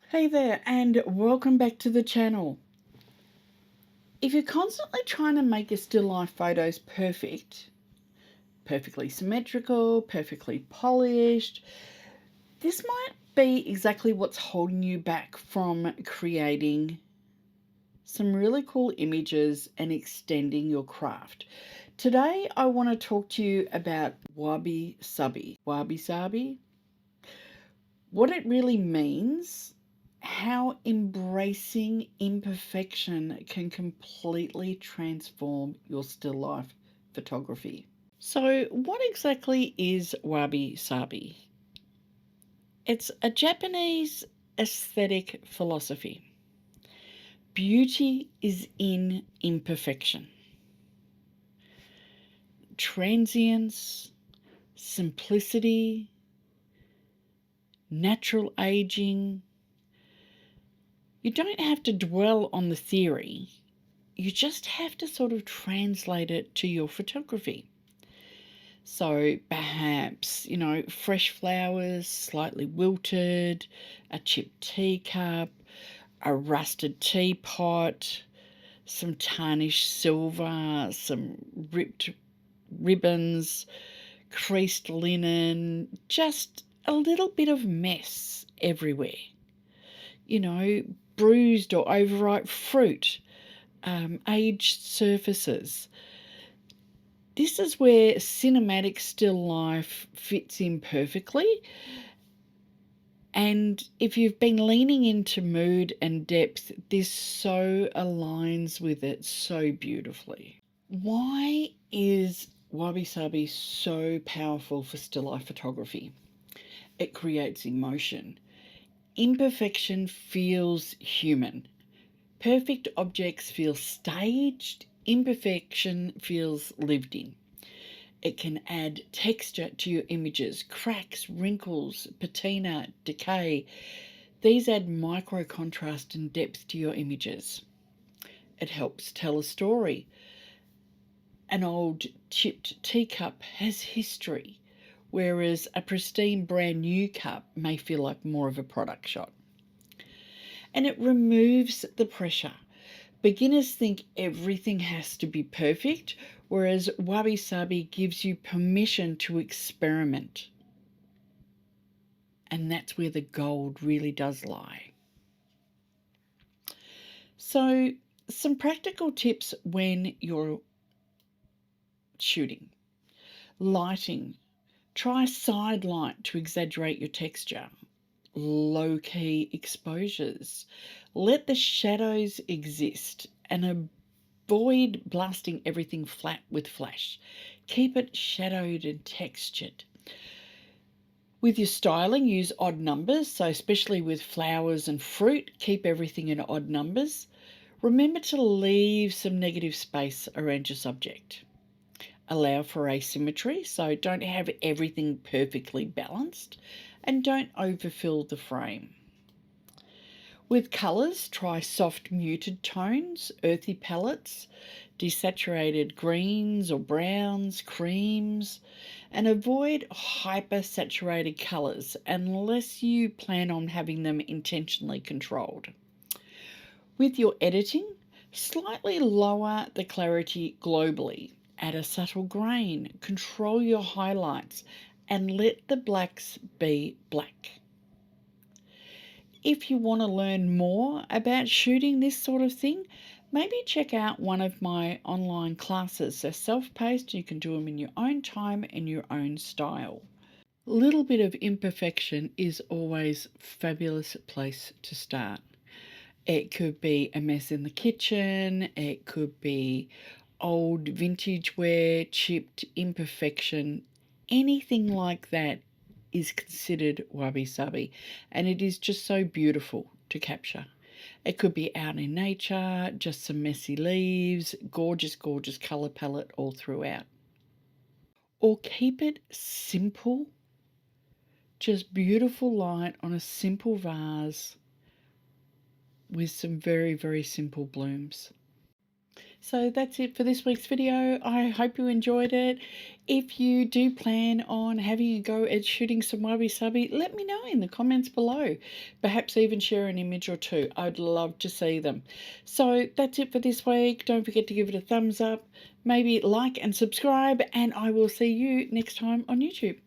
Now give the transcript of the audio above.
Hey there, and welcome back to the channel. If you're constantly trying to make your still life photos perfectly symmetrical, perfectly polished, this might be exactly what's holding you back from creating some really cool images and extending your craft. Today, I want to talk to you about Wabi Sabi. Wabi Sabi, what it really means, how embracing imperfection can completely transform your still life photography. So, what exactly is Wabi Sabi? It's a Japanese aesthetic philosophy. Beauty is in imperfection. Transience, simplicity, natural aging. You don't have to dwell on the theory. You just have to sort of translate it to your photography. So perhaps, fresh flowers, slightly wilted, a chipped teacup, a rusted teapot, some tarnished silver, some ripped ribbons, creased linen, just a little bit of mess everywhere. Bruised or overripe fruit, aged surfaces. This is where cinematic still life fits in perfectly. And if you've been leaning into mood and depth, this so aligns with it so beautifully. Why is Wabi Sabi so powerful for still life photography? It creates emotion. Imperfection feels human. Perfect objects feel staged, imperfection feels lived in. It can add texture to your images, cracks, wrinkles, patina, decay. These add micro contrast and depth to your images. It helps tell a story. An old chipped teacup has history, whereas a pristine brand new cup may feel like more of a product shot. And it removes the pressure. Beginners think everything has to be perfect, whereas Wabi Sabi gives you permission to experiment. And that's where the gold really does lie. So, some practical tips when you're shooting. Lighting. Try side light to exaggerate your texture. Low-key exposures. Let the shadows exist and avoid blasting everything flat with flash. Keep it shadowed and textured. With your styling, use odd numbers, so especially with flowers and fruit, keep everything in odd numbers. Remember to leave some negative space around your subject. Allow for asymmetry, so don't have everything perfectly balanced, and don't overfill the frame. With colours, try soft muted tones, earthy palettes, desaturated greens or browns, creams, and avoid hyper-saturated colours unless you plan on having them intentionally controlled. With your editing, slightly lower the clarity globally, add a subtle grain, control your highlights, and let the blacks be black. If you want to learn more about shooting this sort of thing, maybe check out one of my online classes. They're self-paced, you can do them in your own time and your own style. A little bit of imperfection is always a fabulous place to start. It could be a mess in the kitchen, it could be old vintage wear, chipped imperfection, anything like that is considered wabi sabi, and it is just so beautiful to capture. It could be out in nature, just some messy leaves, gorgeous, gorgeous colour palette all throughout. Or keep it simple, just beautiful light on a simple vase with some very, very simple blooms. So that's it for this week's video. I hope you enjoyed it. If you do plan on having a go at shooting some Wabi Sabi, let me know in the comments below. Perhaps even share an image or two. I'd love to see them. So that's it for this week. Don't forget to give it a thumbs up, maybe like and subscribe, and I will see you next time on YouTube.